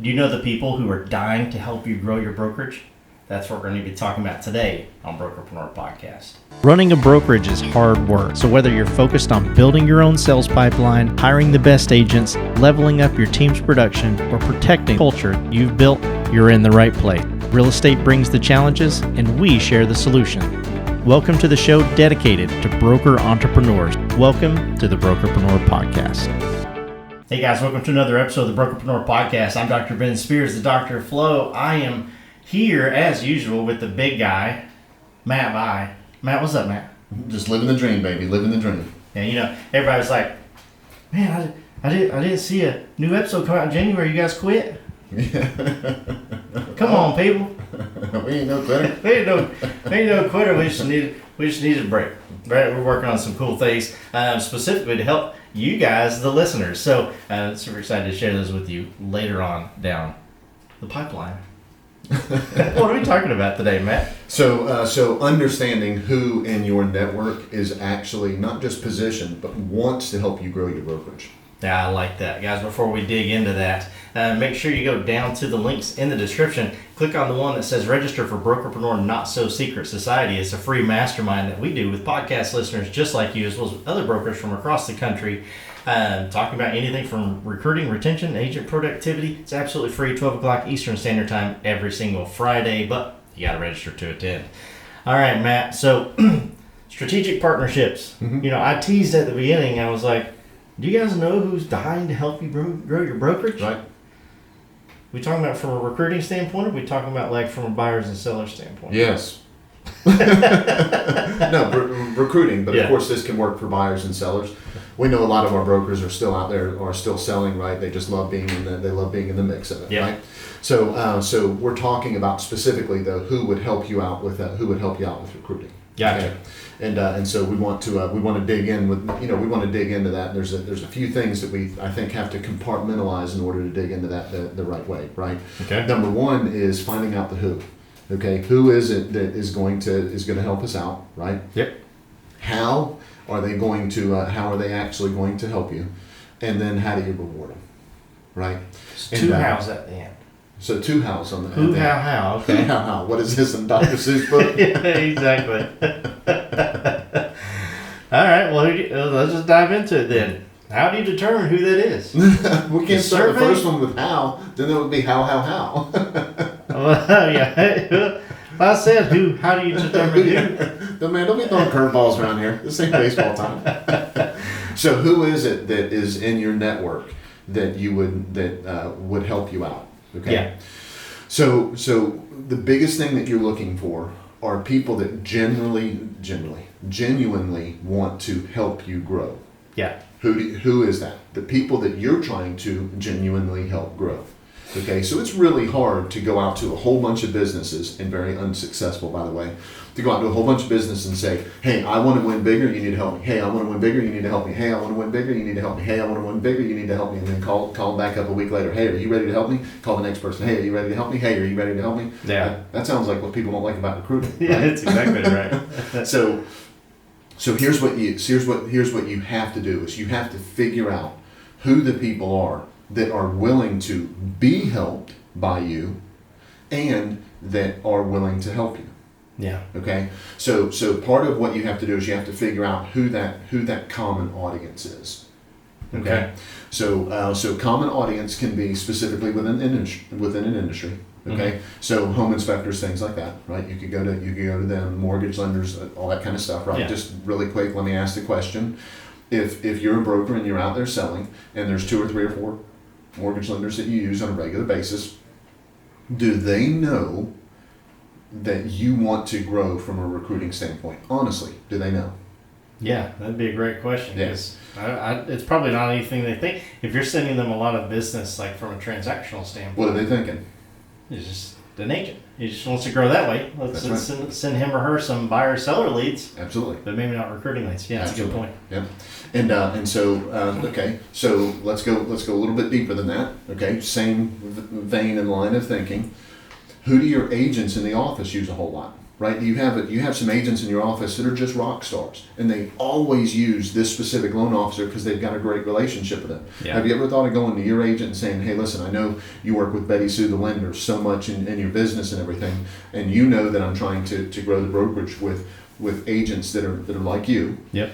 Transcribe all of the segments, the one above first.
Do you know the people who are dying to help you grow your brokerage? That's what we're going to be talking about today on Brokerpreneur Podcast. Running a brokerage is hard work. So whether you're focused on building your own sales pipeline, hiring the best agents, leveling up your team's production, or protecting culture you've built, you're in the right place. Real estate brings the challenges, and we share the solution. Welcome to the show dedicated to broker entrepreneurs. Welcome to the Brokerpreneur Podcast. Hey guys, welcome to another episode of the Brokerpreneur Podcast. I'm Dr. Ben Spears, the Doctor of Flow. I am here, as usual, with the big guy, Matt Vai. Matt, what's up, Matt? Just living the dream, baby. Living the dream. And you know, everybody's like, man, I didn't see a new episode come out in January. You guys quit? Yeah. Come on, people. We ain't no quitter. we ain't no quitter. We just need a break. Right? We're working on some cool things, specifically to help you guys, the listeners. So super excited to share those with you later on down the pipeline. What are we talking about today, Matt? So understanding who in your network is actually not just positioned, but wants to help you grow your brokerage. Yeah, I like that. Guys, before we dig into that, make sure you go down to the links in the description. Click on the one that says register for Brokerpreneur Not So Secret Society. It's a free mastermind that we do with podcast listeners just like you, as well as other brokers from across the country, talking about anything from recruiting, retention, agent productivity. It's absolutely free, 12 o'clock Eastern Standard Time every single Friday, but you got to register to attend. All right, Matt. So strategic partnerships. Mm-hmm. You know, I teased at the beginning. I was like, do you guys know who's dying to help you grow your brokerage? Right. We talking about from a recruiting standpoint, or we talking about like from a buyers and sellers standpoint? Yes. Recruiting, but yeah. Of course this can work for buyers and sellers. We know a lot of our brokers are still out there, are still selling, right? They just love being in the mix of it, yeah. Right? So we're talking about specifically though who would help you out with recruiting. Gotcha. Okay? And so we want to dig in with, we want to dig into that. There's a few things that I think have to compartmentalize in order to dig into that the right way, right? Okay. Number one is finding out the who. Okay, who is it that is going to help us out, right? Yep. How are they actually going to help you, and then how do you reward them, right? Two hows at the end. So two hows on the who, how, okay. Who, how. What is this in Dr. Seuss book? Yeah, exactly. All right, well, let's just dive into it then. How do you determine who that is? We can't start the first one with how, then it would be how. Well, yeah. If I said who, how do you determine who? Man, don't be throwing curveballs around here. This ain't baseball time. So who is it that is in your network that would help you out? Okay. Yeah. So the biggest thing that you're looking for are people that genuinely want to help you grow. Yeah. Who is that? The people that you're trying to genuinely help grow. Okay, so it's really hard to go out to a whole bunch of businesses, and very unsuccessful, by the way, to go out to a whole bunch of businesses and say, hey, I want to win bigger, you need to help me. Hey, I want to win bigger, you need to help me. Hey, I want to win bigger, you need to help me. Hey, I want to win bigger, you need to help me. And then call back up a week later. Hey, are you ready to help me? Call the next person. Hey, are you ready to help me? Hey, are you ready to help me? Yeah. That sounds like what people don't like about recruiting. Yeah, that's exactly right. So here's what you have to do is you have to figure out who the people are that are willing to be helped by you and that are willing to help you. Yeah. Okay. So part of what you have to do is you have to figure out who that common audience is. Okay. So common audience can be specifically within an industry. Okay. Mm-hmm. So home inspectors, things like that, right? You could go to them, mortgage lenders, all that kind of stuff, right? Yeah. Just really quick, let me ask the question. If you're a broker and you're out there selling and there's 2 or 3 or 4 mortgage lenders that you use on a regular basis, do they know that you want to grow from a recruiting standpoint? Honestly, do they know? Yeah, that'd be a great question. Yes. It's probably not anything they think. If you're sending them a lot of business, like from a transactional standpoint. What are they thinking? It's just an agent. He just wants to grow that way. Let's right. send him or her some buyer seller leads. Absolutely. But maybe not recruiting leads. Yeah, that's a good point. Yeah. And so okay. So let's go a little bit deeper than that. Okay. Same vein and line of thinking. Who do your agents in the office use a whole lot? right? You have some agents in your office that are just rock stars, and they always use this specific loan officer because they've got a great relationship with them. Yeah. Have you ever thought of going to your agent and saying, hey, listen, I know you work with Betty Sue, the lender, so much in your business and everything, and you know that I'm trying to grow the brokerage with agents that are like you. Yep.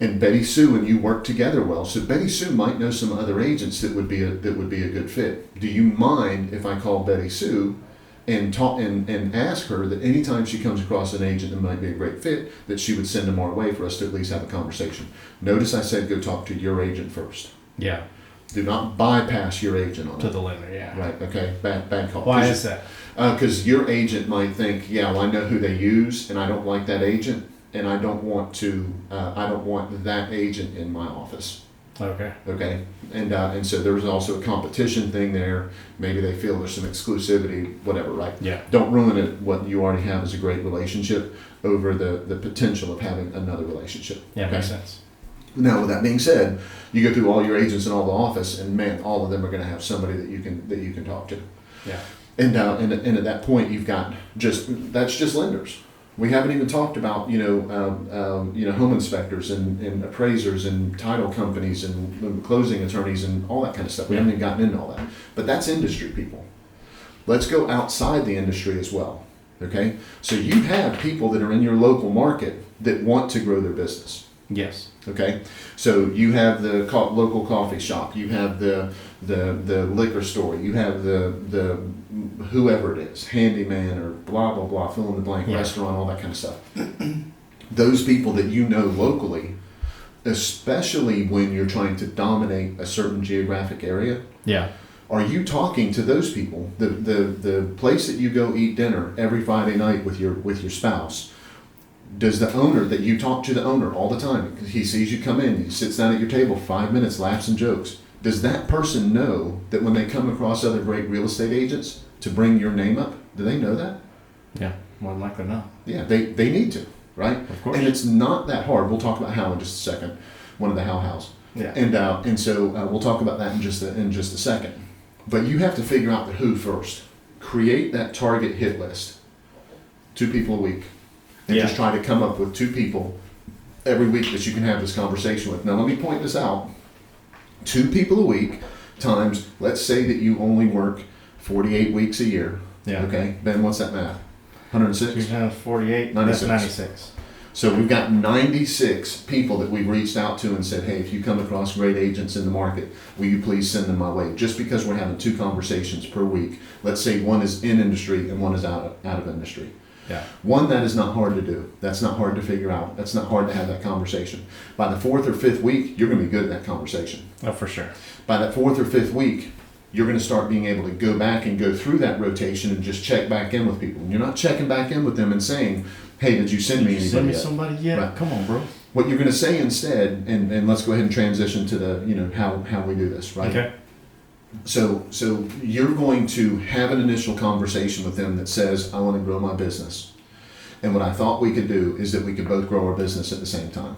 And Betty Sue and you work together well, so Betty Sue might know some other agents that would be a good fit. Do you mind if I call Betty Sue and talk and ask her that anytime she comes across an agent that might be a great fit, that she would send them our way for us to at least have a conversation? Notice I said go talk to your agent first. Yeah. Do not bypass your agent on To it. the lender, yeah. Right. Okay. Bad call. Why is that? Because your agent might think, yeah, well, I know who they use, and I don't like that agent. And I don't want that agent in my office. Okay. Okay, and so there's also a competition thing there. Maybe they feel there's some exclusivity, whatever, right? Yeah. Don't ruin it. What you already have is a great relationship over the potential of having another relationship. Yeah, okay? makes sense. Now, with that being said, you go through all your agents in all the office, and man, all of them are going to have somebody that you can talk to. Yeah. And at that point, you've got that's just lenders. We haven't even talked about home inspectors and appraisers and title companies and closing attorneys and all that kind of stuff. We haven't even gotten into all that. But that's industry people. Let's go outside the industry as well. Okay, so you have people that are in your local market that want to grow their business. Yes. Okay, so you have the local coffee shop, you have the liquor store, you have the whoever it is, handyman or blah blah blah, fill in the blank, restaurant, all that kind of stuff. Those people that you know locally, especially when you're trying to dominate a certain geographic area. Yeah. Are you talking to those people? The place that you go eat dinner every Friday night with your spouse. Does the owner that you talk to the owner all the time? He sees you come in, he sits down at your table 5 minutes, laughs and jokes. Does that person know that when they come across other great real estate agents to bring your name up? Do they know that? Yeah, more than likely not. Yeah, they need to, right? Of course. And it's not that hard. We'll talk about how in just a second. One of the hows. Yeah. And so we'll talk about that in just a second. But you have to figure out the who first. Create that target hit list. 2 people a week. And just try to come up with 2 people every week that you can have this conversation with. Now, let me point this out. 2 people a week times, let's say that you only work 48 weeks a year. Yeah. Okay. Ben, what's that math? 106? 248. 96. That's 96. So we've got 96 people that we've reached out to and said, hey, if you come across great agents in the market, will you please send them my way? Just because we're having 2 conversations per week. Let's say one is in industry and one is out of industry. Yeah. One, that is not hard to do. That's not hard to figure out. That's not hard to have that conversation. By the 4th or 5th week, you're going to be good at that conversation. Oh, for sure. By that 4th or 5th week, you're going to start being able to go back and go through that rotation and just check back in with people. And you're not checking back in with them and saying, hey, did you send me anybody Send me yet? somebody yet? Right. Come on, bro. What you're going to say instead, and let's go ahead and transition to the how we do this, right? Okay. So you're going to have an initial conversation with them that says, I want to grow my business. And what I thought we could do is that we could both grow our business at the same time.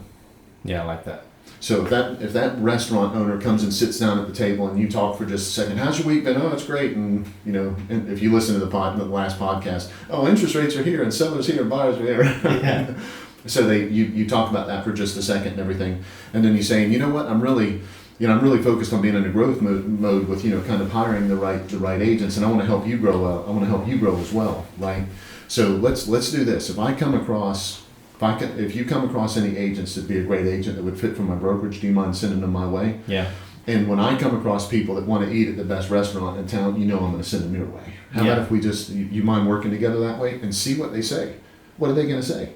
Yeah, I like that. So if that restaurant owner comes and sits down at the table and you talk for just a second, how's your week been? Oh, it's great. And and if you listen to the last podcast, oh, interest rates are here and sellers here and buyers are here. Yeah. So you talk about that for just a second and everything, and then you say, you know what, I'm really focused on being in a growth mode with kind of hiring the right agents, and I want to help you grow. I want to help you grow as well, right? So let's do this. If you come across any agents that'd be a great agent that would fit for my brokerage, do you mind sending them my way? Yeah. And when I come across people that want to eat at the best restaurant in town, I'm going to send them your way. How about if we just, you mind working together that way and see what they say? What are they going to say?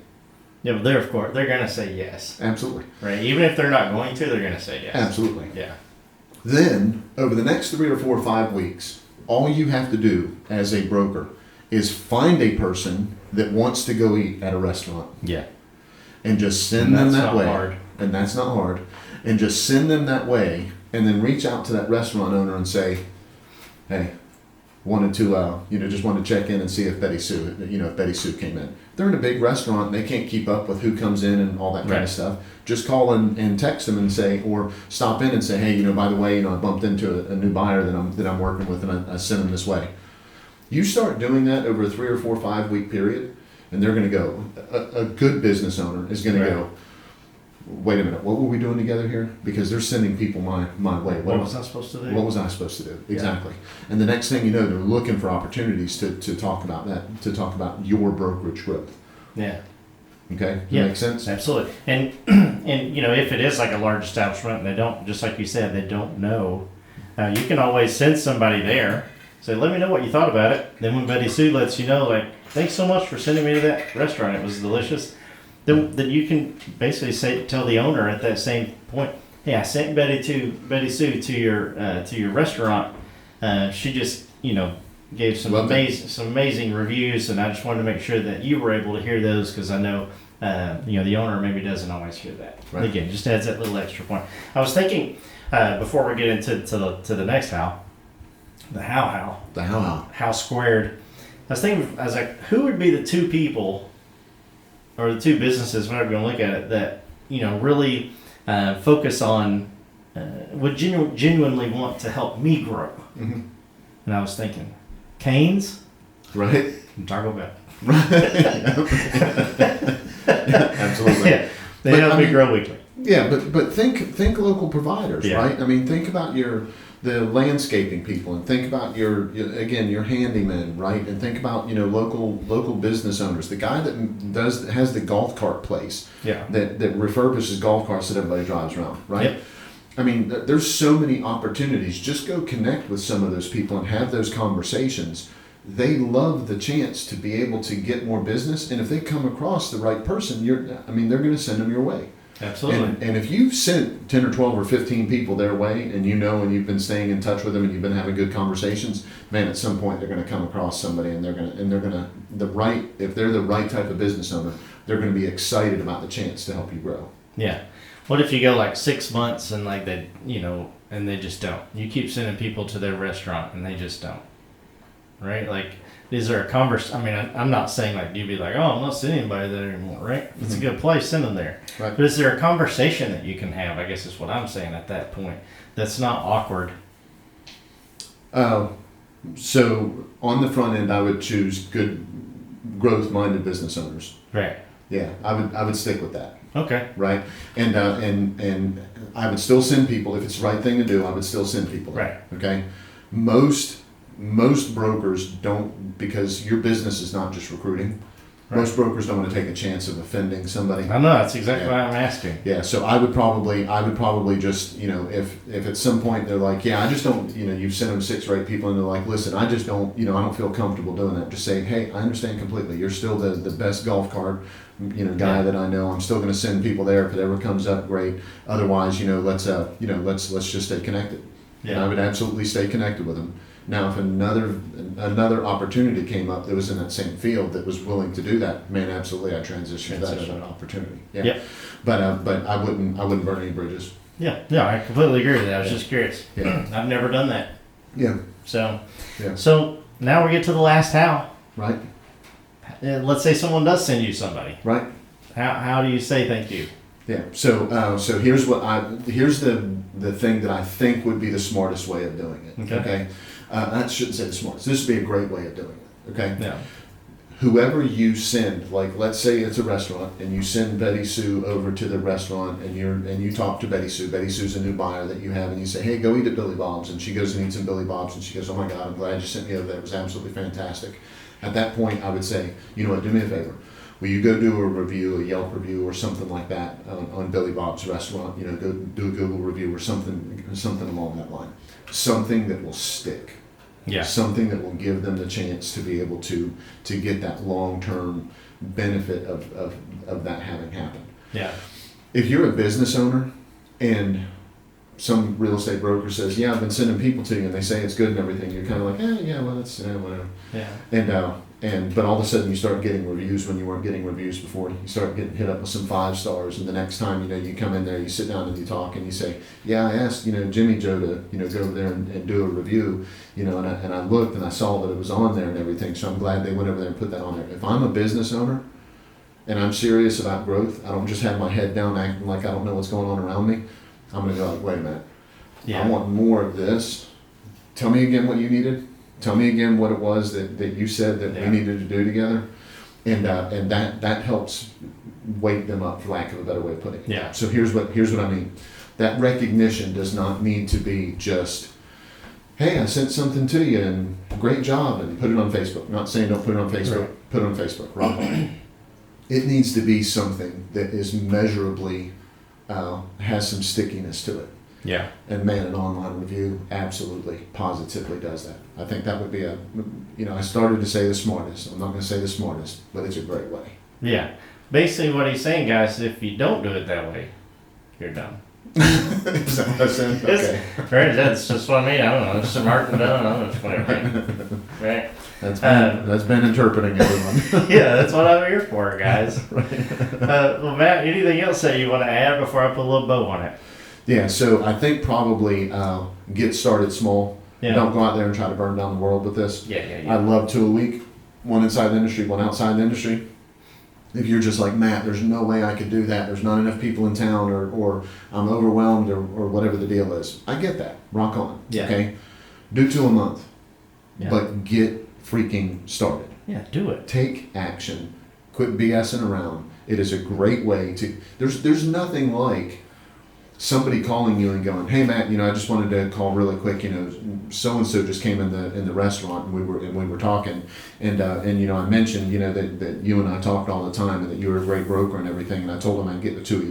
Yeah, but they're going to say yes. Absolutely. Right? Even if they're not going to, they're going to say yes. Absolutely. Yeah. Then, over the next 3 or 4 or 5 weeks, all you have to do as a broker is find a person that wants to go eat at a restaurant. Yeah. And just send them that way. Hard. And that's not hard. And just send them that way, and then reach out to that restaurant owner and say, hey, wanted to check in and see if Betty Sue came in. They're in a big restaurant and they can't keep up with who comes in and all that kind of stuff. Just call and text them and say, or stop in and say, hey, by the way, I bumped into a new buyer that I'm working with, and I sent them this way. You start doing that over a 3 or 4 or 5 week period, and they're going to go. A good business owner is going to go, wait a minute, what were we doing together here? Because they're sending people my way. What was I supposed to do? What was I supposed to do? Exactly. And the next thing you know, they're looking for opportunities to talk about that, to talk about your brokerage growth. Yeah. Okay? That makes sense? Absolutely. And if it is like a large establishment and they don't, just like you said, they don't know, you can always send somebody there, say, let me know what you thought about it. Then when Betty Sue lets you know, like, thanks so much for sending me to that restaurant, it was delicious. Then you can basically tell the owner at that same point, hey, I sent Betty Sue to your restaurant. She just gave some amazing reviews, and I just wanted to make sure that you were able to hear those, because I know the owner maybe doesn't always hear that. Right. Again, just adds that little extra point. I was thinking before we get into the next how squared. I was like, who would be the two people or the two businesses, whatever you want to look at it, that really focus on would genuinely want to help me grow. Mm-hmm. And I was thinking, Cane's, right, and Taco Bell, right, absolutely. Yeah, they help me grow weekly. Yeah, but think local providers, right? I mean, think about the landscaping people, and think about your handyman, right? And think about local business owners. The guy that has the golf cart place, that refurbishes golf carts that everybody drives around, right? Yep. I mean, there's so many opportunities. Just go connect with some of those people and have those conversations. They love the chance to be able to get more business, and if they come across the right person, they're going to send them your way. Absolutely. And if you've sent 10 or 12 or 15 people their way, and and you've been staying in touch with them, and you've been having good conversations, man, at some point they're going to come across somebody, and if they're the right type of business owner, they're going to be excited about the chance to help you grow. Yeah. What if you go like 6 months and like they, and they just don't? You keep sending people to their restaurant and they just don't. Right? Like, is there a conversation? I mean, I'm not saying like you'd be like, oh, I'm not sending anybody there anymore, right? If it's a good place, send them there. Right. But is there a conversation that you can have, I guess is what I'm saying at that point, that's not awkward? So on the front end, I would choose good growth-minded business owners. Right. Yeah, I would stick with that. Okay. Right. And I would still send people, if it's the right thing to do, I would still send people. Right. Okay. Most brokers don't, because your business is not just recruiting. Right. Most brokers don't want to take a chance of offending somebody. I know, that's exactly why I'm asking. Yeah, so I would probably just, if at some point they're like, yeah, I just don't, you've sent them 6 or 8 people and they're like, listen, I just don't, I don't feel comfortable doing that. Just say, hey, I understand completely. You're still the best golf cart, guy that I know. I'm still going to send people there. If it ever comes up, great. Otherwise, let's just stay connected. Yeah. And I would absolutely stay connected with them. Now, if another opportunity came up that was in that same field that was willing to do that, man, absolutely, I'd transition to that as an opportunity. Yeah. Yep. But I wouldn't burn any bridges. Yeah. No, I completely agree with that. I was just curious. Yeah. I've never done that. Yeah. So now we get to the last how. Right. Let's say someone does send you somebody. Right. How do you say thank you? Yeah. So here's the thing that I think would be the smartest way of doing it. Okay. I shouldn't say the smartest. This would be a great way of doing it. Okay. Yeah. Whoever you send, like let's say it's a restaurant, and you send Betty Sue over to the restaurant, and you talk to Betty Sue. Betty Sue's a new buyer that you have, and you say, hey, go eat at Billy Bob's, and she goes and eats at Billy Bob's, and she goes, oh my God, I'm glad you sent me over there. It was absolutely fantastic. At that point, I would say, you know what, do me a favor. Will you go do a review, a Yelp review, or something like that on Billy Bob's restaurant? Go do a Google review or something along that line. Something that will stick. Yeah. Something that will give them the chance to be able to get that long-term benefit of that having happened. Yeah. If you're a business owner and some real estate broker says, yeah, I've been sending people to you, and they say it's good and everything, you're kind of like, yeah, well, that's whatever. Yeah. But all of a sudden you start getting reviews when you weren't getting reviews before. You start getting hit up with some 5 stars, and the next time you come in there, you sit down and you talk and you say, yeah, I asked Jimmy Joe to go over there and do a review, and I looked and I saw that it was on there and everything, so I'm glad they went over there and put that on there. If I'm a business owner and I'm serious about growth, I don't just have my head down acting like I don't know what's going on around me. I'm going to go like, wait a minute, I want more of this. Tell me again what you needed. Tell me again what it was that you said that we needed to do together. and that helps wake them up, for lack of a better way of putting it. Yeah. So here's what I mean. That recognition does not need to be just, hey, I sent something to you and great job, and put it on Facebook. I'm not saying don't put it on Facebook. Right. Put it on Facebook. Right. It needs to be something that is measurably has some stickiness to it. Yeah. And man, an online review absolutely, positively does that. I think that would be I started to say the smartest. I'm not going to say the smartest, but it's a great way. Yeah. Basically what he's saying, guys, if you don't do it that way, you're done. Is that what I said? Okay. Right, that's just what I mean. I don't know. It's smart and done. I don't know. It's whatever. Right? That's been interpreting everyone. Yeah, that's what I'm here for, guys. Well, Matt, anything else that you want to add before I put a little bow on it? Yeah, so I think probably get started small. Yeah. Don't go out there and try to burn down the world with this. Yeah. I'd love 2 a week, one inside the industry, one outside the industry. If you're just like, Matt, there's no way I could do that. There's not enough people in town, or I'm overwhelmed, or whatever the deal is. I get that. Rock on. Yeah. Okay? Do 2 a month. Yeah. But get freaking started. Yeah, do it. Take action. Quit BSing around. It is a great way to, there's nothing like somebody calling you and going, hey Matt, I just wanted to call really quick, so and so just came in the restaurant, and we were talking, and I mentioned, that you and I talked all the time, and that you were a great broker and everything, and I told them I'd get the two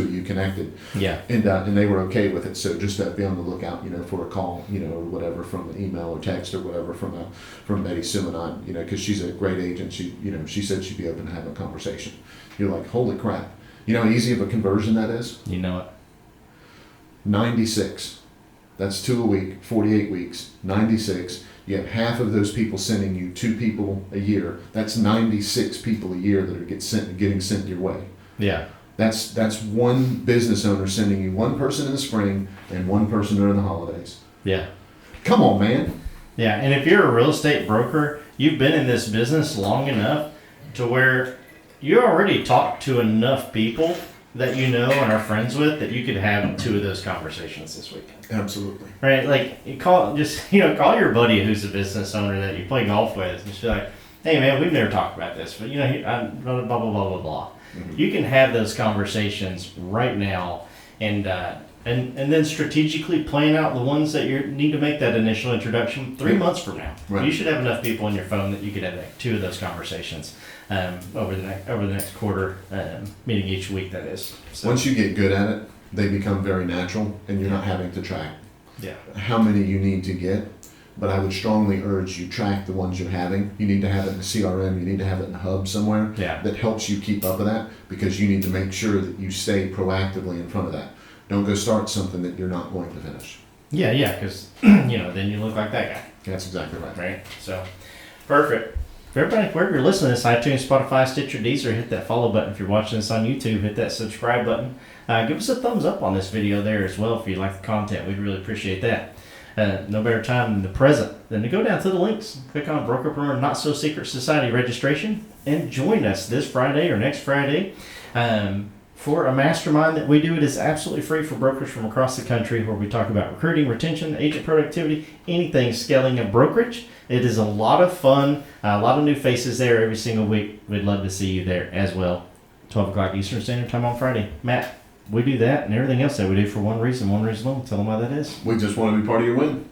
of you connected. Yeah. And they were okay with it. So just be on the lookout, for a call, or whatever, from an email or text or whatever from Betty Sue and I, because she's a great agent. She said she'd be open to having a conversation. You're like, holy crap. You know how easy of a conversion that is? You know it. 96. That's 2 a week, 48 weeks, 96. You have half of those people sending you 2 people a year. That's 96 people a year that are getting sent your way. Yeah. That's one business owner sending you one person in the spring and one person during the holidays. Yeah. Come on, man. Yeah, and if you're a real estate broker, you've been in this business long enough to where you already talked to enough people that you know and are friends with that you could have 2 of those conversations this week. Absolutely. Right? Like, you call your buddy who's a business owner that you play golf with and just be like, hey man, we've never talked about this, but I'm blah, blah, blah, blah, blah, blah. Mm-hmm. You can have those conversations right now and then strategically plan out the ones that you need to make that initial introduction 3 months from now. Right. You should have enough people on your phone that you could have 2 of those conversations over the next quarter, meeting each week, that is. So, once you get good at it, they become very natural, and you're not having to track how many you need to get. But I would strongly urge you track the ones you're having. You need to have it in a CRM. You need to have it in a hub somewhere that helps you keep up with that, because you need to make sure that you stay proactively in front of that. Don't go start something that you're not going to finish. Yeah, because then you look like that guy. That's exactly right. Right. So, perfect. For everybody, wherever you're listening to this, iTunes, Spotify, Stitcher, Deezer, hit that follow button. If you're watching this on YouTube, hit that subscribe button. Give us a thumbs up on this video there as well if you like the content. We'd really appreciate that. No better time than the present than to go down to the links, click on Brokerpreneur Not So Secret Society registration, and join us this Friday or next Friday for a mastermind that we do. It is absolutely free for brokers from across the country, where we talk about recruiting, retention, agent productivity, anything scaling a brokerage. It is a lot of fun, a lot of new faces there every single week. We'd love to see you there as well. 12 o'clock Eastern Standard Time on Friday. Matt, we do that and everything else that we do for one reason alone. Tell them why that is. We just want to be part of your win.